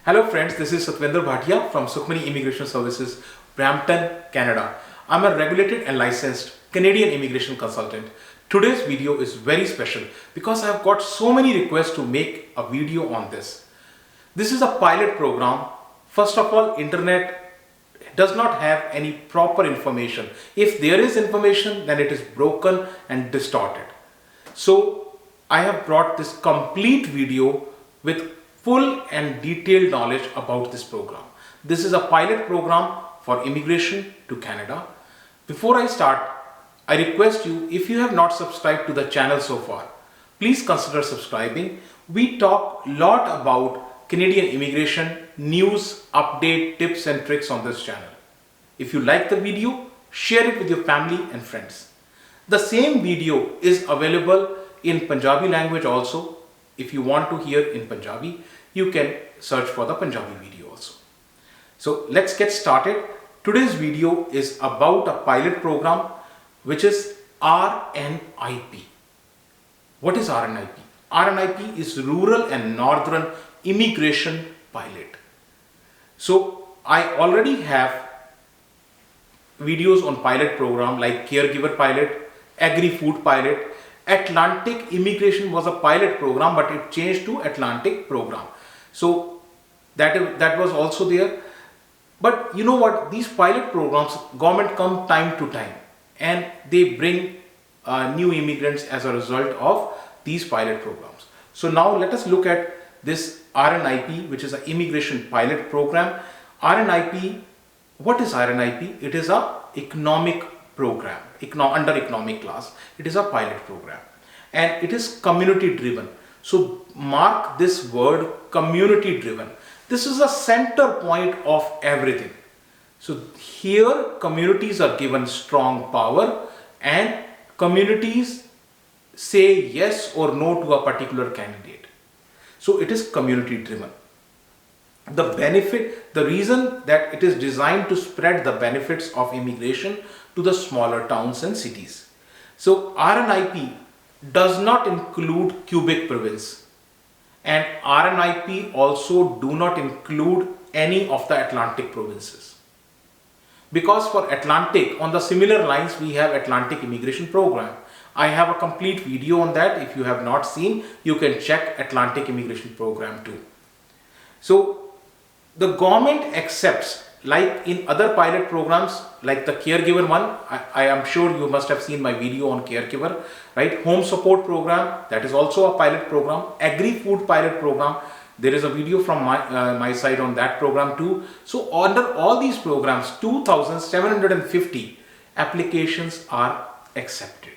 Hello friends, this is Bhatia from Sukhmani Immigration Services, Brampton, Canada. I'm a regulated and licensed Canadian immigration consultant. Today's video is very special because I've got so many requests to make a video on this. This is a pilot program. First of all, internet does not have any proper information. If there is information, then it is broken and distorted. So I have brought this complete video with full and detailed knowledge about this program. This is a pilot program for immigration to Canada. Before I start, I request you, if you have not subscribed to the channel so far, please consider subscribing. We talk a lot about Canadian immigration, news, update, tips and tricks on this channel. If you like the video, share it with your family and friends. The same video is available in Punjabi language also. If you want to hear in Punjabi, you can search for the Punjabi video also. So let's get started. Today's video is about a pilot program which is RNIP. What is RNIP? RNIP is Rural and Northern Immigration Pilot. So I already have videos on pilot program like Caregiver Pilot, Agri-Food Pilot. Atlantic Immigration was a pilot program, but it changed to Atlantic program. So that was also there. But you know what? These pilot programs, government come time to time and they bring new immigrants as a result of these pilot programs. So now let us look at this RNIP, which is an immigration pilot program. RNIP, what is RNIP? It is a economic program, under economic class. It is a pilot program and it is community driven. So mark this word, community driven. This is a center point of everything. So here communities are given strong power and communities say yes or no to a particular candidate. So it is community driven. The benefit, the reason that it is designed to spread the benefits of immigration to the smaller towns and cities. So RNIP does not include Quebec province and RNIP also do not include any of the Atlantic provinces. Because for Atlantic, on the similar lines, we have Atlantic Immigration Program. I have a complete video on that. If you have not seen, you can check Atlantic Immigration Program too. So the government accepts, like in other pilot programs, like the Caregiver one, I am sure you must have seen my video on Caregiver, right? Home Support Program, that is also a pilot program. Agri-Food Pilot Program, there is a video from my side on that program too. So under all these programs, 2,750 applications are accepted.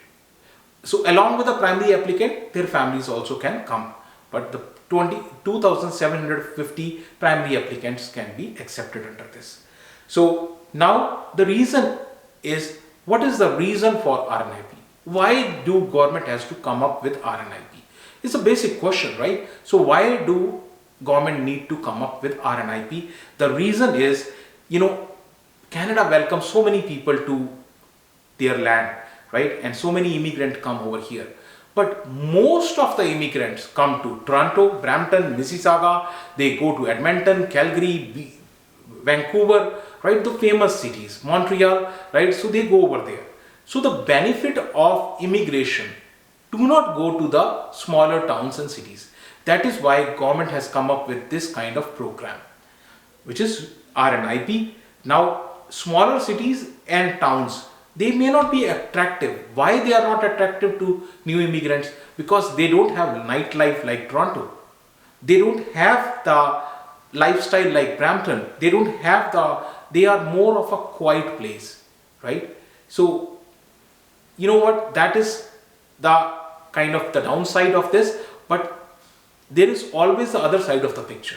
So along with the primary applicant, their families also can come. But the 2,750 primary applicants can be accepted under this. So now the reason is, what is the reason for RNIP? Why do government has to come up with RNIP? It's a basic question, right? So why do government need to come up with RNIP? The reason is, Canada welcomes so many people to their land, right? And so many immigrants come over here. But most of the immigrants come to Toronto, Brampton, Mississauga, they go to Edmonton, Calgary, Vancouver, right? The famous cities, Montreal, right? So they go over there. So the benefit of immigration do not go to the smaller towns and cities. That is why government has come up with this kind of program, which is RNIP. Now, smaller cities and towns, they may not be attractive. Why they are not attractive to new immigrants? Because they don't have nightlife like Toronto. They don't have the lifestyle like Brampton. They are more of a quiet place, right? So, you know what? That is the kind of the downside of this, but there is always the other side of the picture.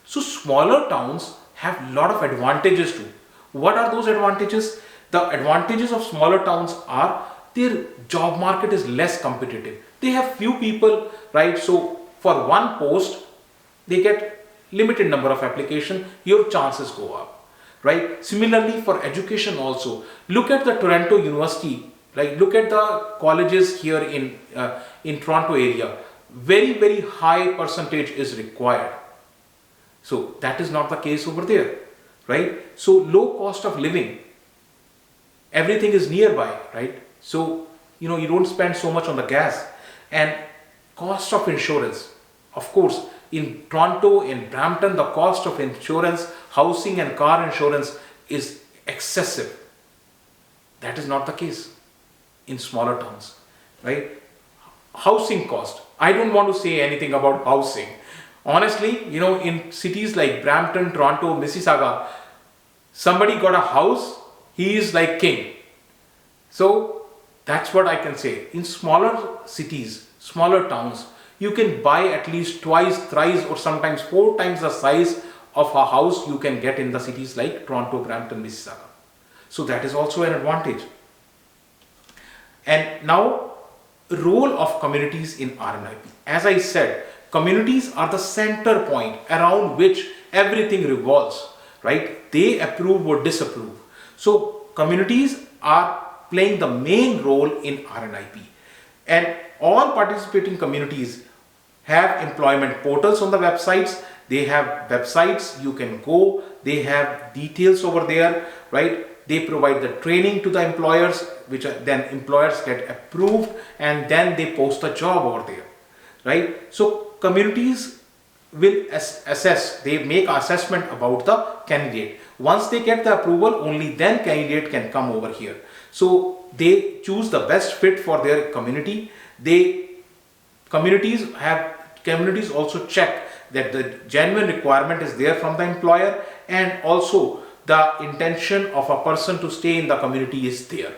So smaller towns have a lot of advantages too. What are those advantages? The advantages of smaller towns are their job market is less competitive. They have few people, right? So for one post, they get limited number of applications, your chances go up, right? Similarly for education also, look at the Toronto University, like look at the colleges here in Toronto area, very high percentage is required. So that is not the case over there, right? So low cost of living, everything is nearby, right? So, you don't spend so much on the gas. And cost of insurance, of course, in Toronto, in Brampton, the cost of insurance, housing and car insurance is excessive. That is not the case in smaller towns, right? Housing cost, I don't want to say anything about housing. Honestly, in cities like Brampton, Toronto, Mississauga, somebody got a house, he is like king. So that's what I can say. In smaller cities, smaller towns, you can buy at least twice, thrice, or sometimes 4 times the size of a house you can get in the cities like Toronto, Brampton, Mississauga. So that is also an advantage. And now, role of communities in RNIP. As I said, communities are the center point around which everything revolves, right? They approve or disapprove. So communities are playing the main role in RNIP. And all participating communities have employment portals on the websites. They have websites you can go. They have details over there, right? They provide the training to the employers, which then employers get approved, and then they post a job over there, right? So communities will assess, they make assessment about the candidate. Once they get the approval, only then candidate can come over here. So they choose the best fit for their community. Communities also check that the genuine requirement is there from the employer, and also the intention of a person to stay in the community is there.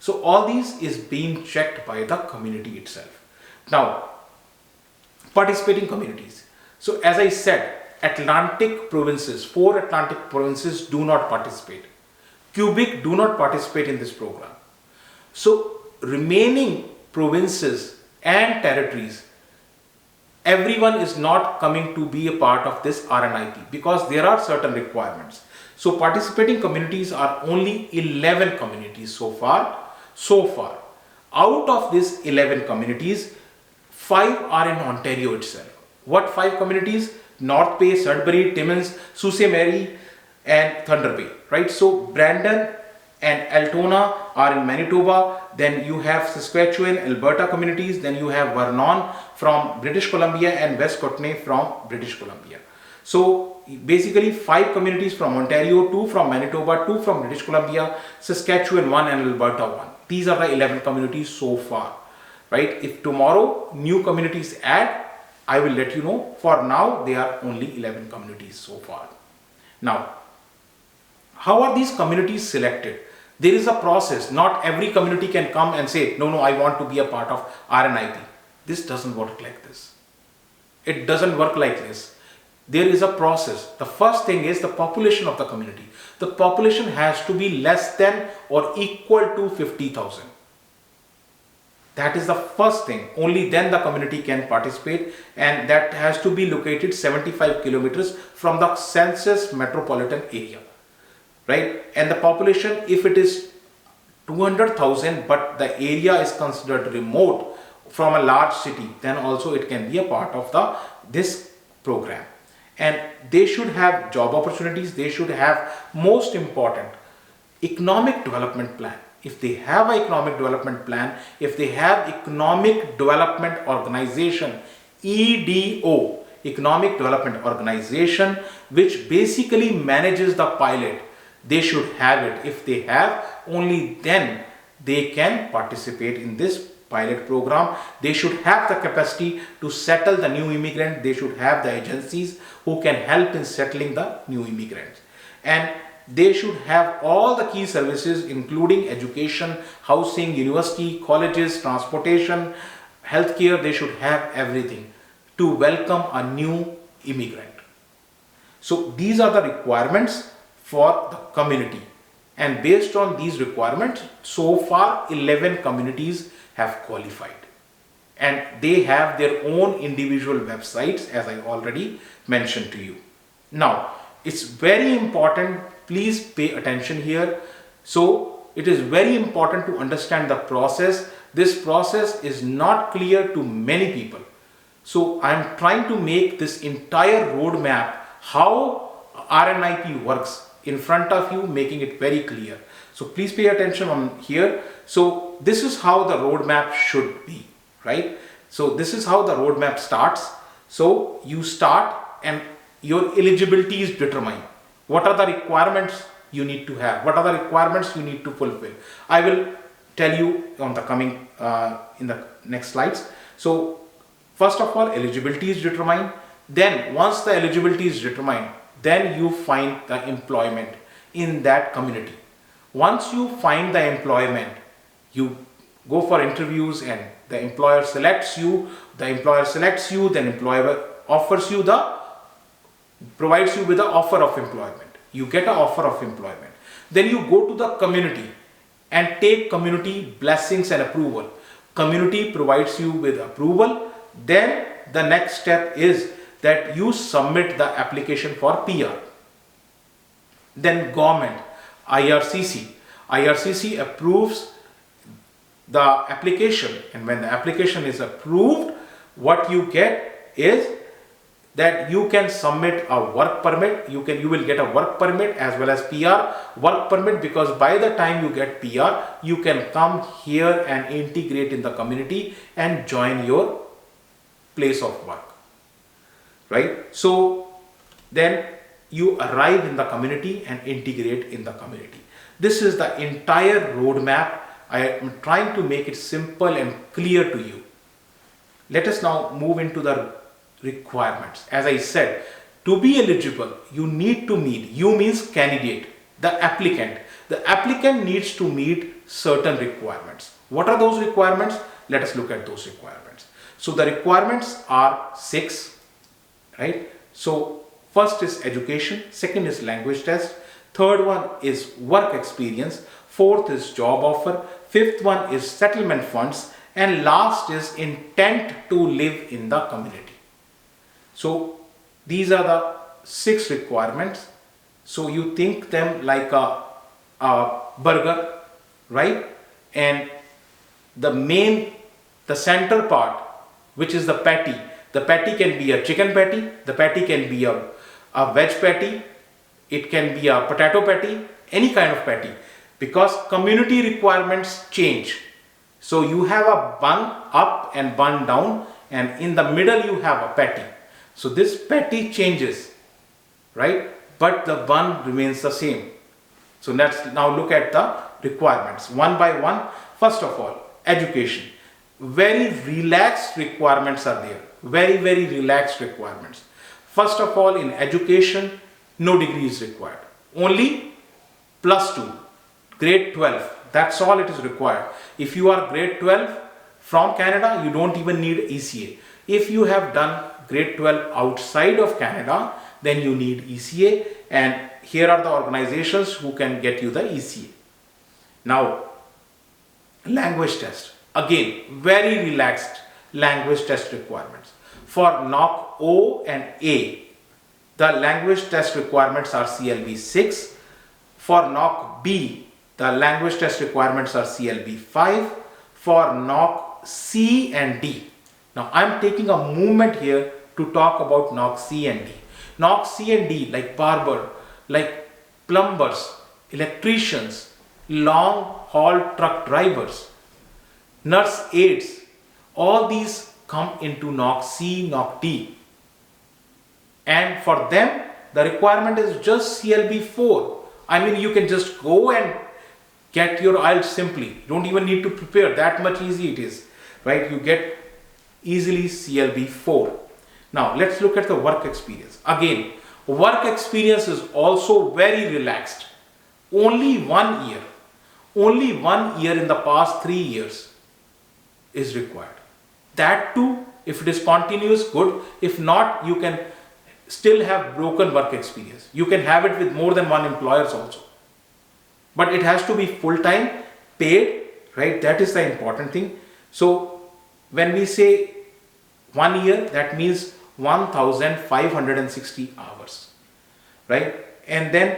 So all these is being checked by the community itself. Now, participating communities. So as I said, Atlantic provinces, 4 Atlantic provinces do not participate. Quebec do not participate in this program. So remaining provinces and territories, everyone is not coming to be a part of this RNIP because there are certain requirements. So participating communities are only 11 communities so far. Out of these 11 communities, 5 are in Ontario itself. What 5 communities? North Bay, Sudbury, Timmins, Sault Ste. Marie, and Thunder Bay, right? So Brandon and Altona are in Manitoba. Then you have Saskatchewan, Alberta communities. Then you have Vernon from British Columbia and West Kootenay from British Columbia. So basically 5 communities from Ontario, 2 from Manitoba, 2 from British Columbia, Saskatchewan 1 and Alberta 1. These are the 11 communities so far, right? If tomorrow new communities add, I will let you know. For now, there are only 11 communities so far. Now, how are these communities selected? There is a process. Not every community can come and say, no, I want to be a part of RNIP. This doesn't work like this. It doesn't work like this. There is a process. The first thing is the population of the community. The population has to be less than or equal to 50,000. That is the first thing. Only then the community can participate, and that has to be located 75 kilometers from the census metropolitan area, right? And the population, if it is 200,000 but the area is considered remote from a large city, then also it can be a part of this program. And they should have job opportunities. They should have, most important, economic development plan. If they have an economic development plan, if they have economic development organization, EDO, economic development organization, which basically manages the pilot, they should have it. If they have, only then they can participate in this pilot program. They should have the capacity to settle the new immigrant. They should have the agencies who can help in settling the new immigrants. And they should have all the key services, including education, housing, university, colleges, transportation, healthcare. They should have everything to welcome a new immigrant. So these are the requirements for the community. And based on these requirements, so far 11 communities have qualified. And they have their own individual websites, as I already mentioned to you. Now, it's very important, please pay attention here. So it is very important to understand the process. This process is not clear to many people. So I'm trying to make this entire roadmap, how RNIP works in front of you, making it very clear. So please pay attention on here. So this is how the roadmap should be, right? So this is how the roadmap starts. So you start and your eligibility is determined. What are the requirements you need to have? What are the requirements you need to fulfill? I will tell you on the coming in the next slides. So first of all, eligibility is determined. Then once the eligibility is determined, then you find the employment in that community. Once you find the employment, you go for interviews and the employer selects you. The employer selects you, then employer offers you provides you with the offer of employment. You get an offer of employment. Then you go to the community and take community blessings and approval. Community provides you with approval. Then the next step is that you submit the application for PR. Then government, IRCC approves the application, and when the application is approved, what you get is that you can submit a work permit. You will get a work permit as well as PR. Work permit, because by the time you get PR, you can come here and integrate in the community and join your place of work, right? So then you arrive in the community and integrate in the community. This is the entire roadmap. I am trying to make it simple and clear to you. Let us now move into the requirements. As I said, to be eligible, you need to meet, you means candidate, the applicant. The applicant needs to meet certain requirements. What are those requirements? Let us look at those requirements. So the requirements are 6, right? So first is education, second is language test, third one is work experience, fourth is job offer, fifth one is settlement funds, and last is intent to live in the community. So these are the 6 requirements. So you think them like a burger, right? And the center part, which is the patty can be a chicken patty, the patty can be a veg patty, it can be a potato patty, any kind of patty, because community requirements change. So you have a bun up and bun down, and in the middle you have a patty. So this patty changes, right? But the bun remains the same. So let's now look at the requirements one by one. First of all, education. Very relaxed requirements are there. Very, very relaxed requirements. First of all, in education, no degree is required. Only +2, grade 12. That's all it is required. If you are grade 12 from Canada, you don't even need ECA. If you have done grade 12 outside of Canada, then you need ECA, and here are the organizations who can get you the ECA. Now, language test. Again, very relaxed language test requirements. For NOC O and A, the language test requirements are CLB 6. For NOC B, the language test requirements are CLB 5. For NOC C and D. Now, I am taking a moment here to talk about NOC C and D. NOC C and D, like barber, like plumbers, electricians, long haul truck drivers, nurse aides, all these come into NOC C, NOC D. And for them, the requirement is just CLB 4. I mean, you can just go and get your IELTS simply. You don't even need to prepare, that much easy it is, right? You get easily CLB 4. Now, let's look at the work experience. Again, work experience is also very relaxed. Only 1 year. Only 1 year in the past 3 years is required. That too, if it is continuous, good. If not, you can still have broken work experience. You can have it with more than one employers also. But it has to be full-time, paid, right? That is the important thing. So when we say 1 year, that means 1,560 hours, right? And then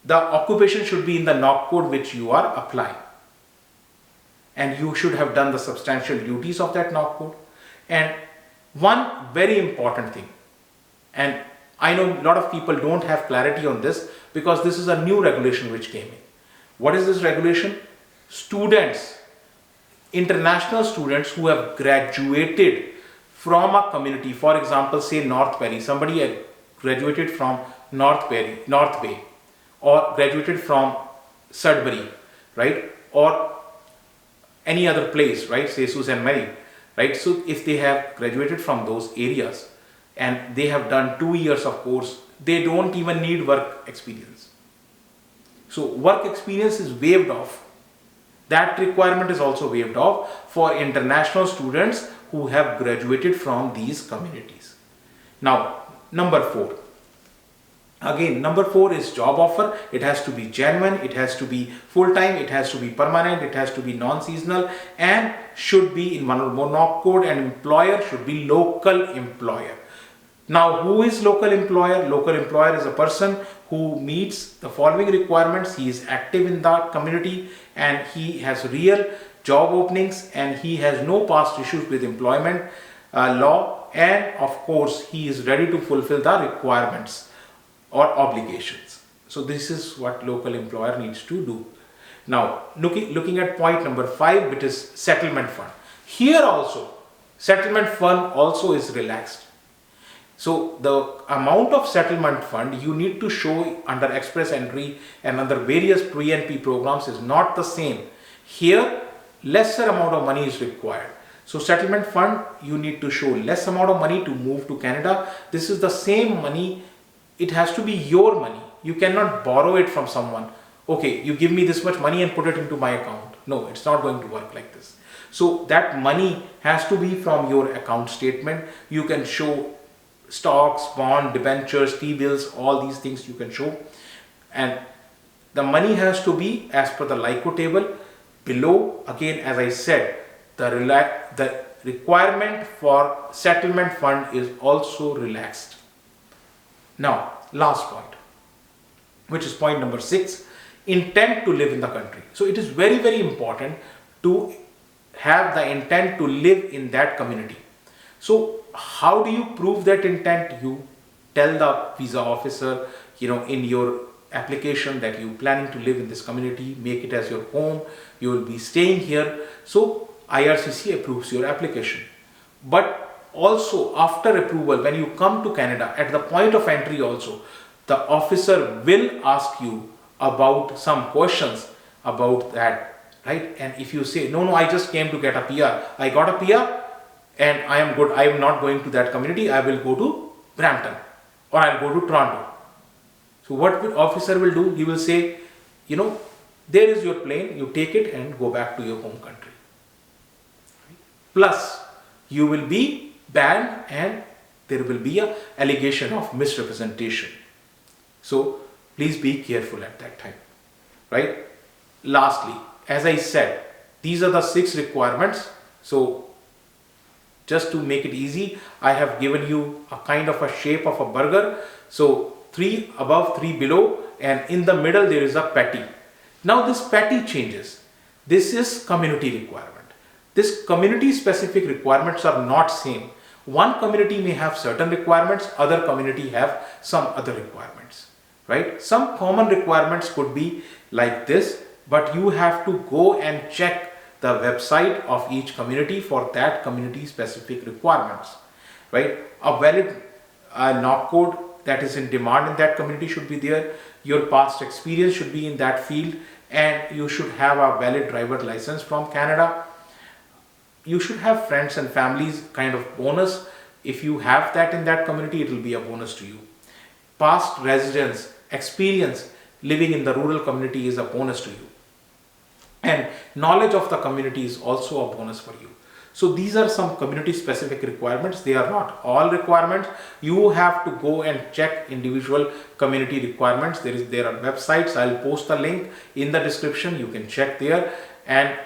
the occupation should be in the NOC code which you are applying. And you should have done the substantial duties of that NOC code. And one very important thing, and I know a lot of people don't have clarity on this because this is a new regulation which came in. What is this regulation? Students, international students who have graduated from a community, for example, say North Perry, somebody had graduated from North Bay, or graduated from Sudbury, right, or any other place, right, say Susan Mary, right. So if they have graduated from those areas and they have done 2 years of course, they don't even need work experience. So work experience is waived off. That requirement is also waived off for international students who have graduated from these communities. Now, number 4. Again, number 4 is job offer. It has to be genuine, it has to be full-time, it has to be permanent, it has to be non-seasonal, and should be in one or more knock code, and employer should be local employer. Now, who is local employer? Local employer is a person who meets the following requirements. He is active in that community and he has real job openings and he has no past issues with employment law, and of course he is ready to fulfill the requirements or obligations. So this is what local employer needs to do. Now looking at point number 5, which is settlement fund. Here also settlement fund also is relaxed. So the amount of settlement fund you need to show under express entry and under various pre-NP programs is not the same. Here lesser amount of money is required. So settlement fund, you need to show less amount of money to move to Canada. This is the same money. It has to be your money. You cannot borrow it from someone. Okay, you give me this much money and put it into my account. No, it's not going to work like this. So that money has to be from your account statement. You can show stocks, bond, debentures, T-bills, all these things you can show. And the money has to be as per the LICO table. Below, again, as I said, the requirement for settlement fund is also relaxed. Now, last point, which is point number 6, intent to live in the country. So it is very, very important to have the intent to live in that community. So how do you prove that intent? You tell the visa officer, in your application that you planning to live in this community, make it as your home, you will be staying here. So IRCC approves your application. But also after approval, when you come to Canada, at the point of entry also, the officer will ask you about some questions about that, right? And if you say, no, I just came to get a PR, I got a PR and I am good, I am not going to that community, I will go to Brampton or I'll go to Toronto. So what the officer will do, he will say, there is your plane, you take it and go back to your home country. Plus, you will be banned and there will be an allegation of misrepresentation. So please be careful at that time, right? Lastly, as I said, these are the 6 requirements. So just to make it easy, I have given you a kind of a shape of a burger. So 3 above, 3 below, and in the middle there is a patty. Now this patty changes. This is community requirement. This community specific requirements are not same. One community may have certain requirements, other community have some other requirements, right? Some common requirements could be like this, but you have to go and check the website of each community for that community specific requirements, right? A valid knock code that is in demand in that community should be there. Your past experience should be in that field, and you should have a valid driver license from Canada. You should have friends and families kind of bonus. If you have that in that community, it will be a bonus to you. Past residence, experience living in the rural community is a bonus to you. And knowledge of the community is also a bonus for you. So these are some community specific requirements. They are not all requirements. You have to go and check individual community requirements. There are websites. I'll post the link in the description. You can check there, and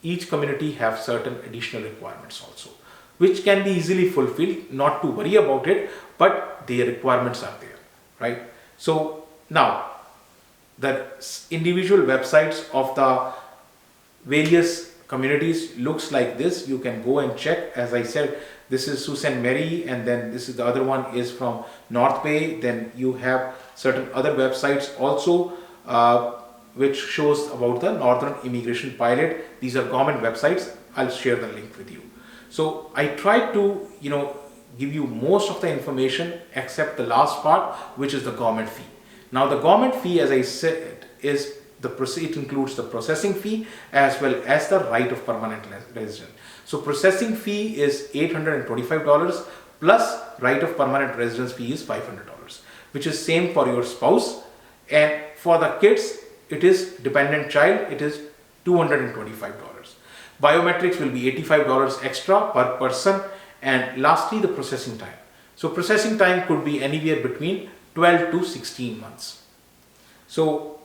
each community have certain additional requirements also, which can be easily fulfilled. Not to worry about it, but the requirements are there, right? So now the individual websites of the various communities looks like this. You can go and check. As I said, this is Sault Ste. Marie, and then this is the other one is from North Bay. Then you have certain other websites also which shows about the Northern Immigration Pilot. These are government websites. I'll share the link with you. So I tried to give you most of the information except the last part, which is the government fee. Now the government fee, as I said, is it includes the processing fee as well as the right of permanent resident. So processing fee is $825 plus right of permanent residence fee is $500, which is same for your spouse, and for the kids it is dependent child, it is $225. Biometrics will be $85 extra per person, and lastly the processing time. So processing time could be anywhere between 12 to 16 months. So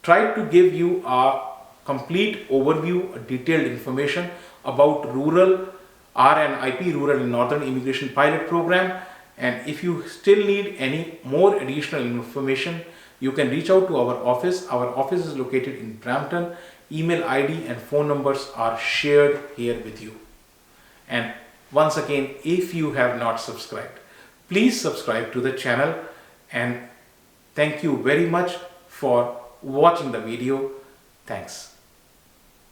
try to give you a complete overview, a detailed information about rural RNIP, Rural and Northern Immigration Pilot Program. And if you still need any more additional information, you can reach out to our office. Our office is located in Brampton. Email ID and phone numbers are shared here with you. And once again, if you have not subscribed, please subscribe to the channel, and thank you very much for watching the video. Thanks.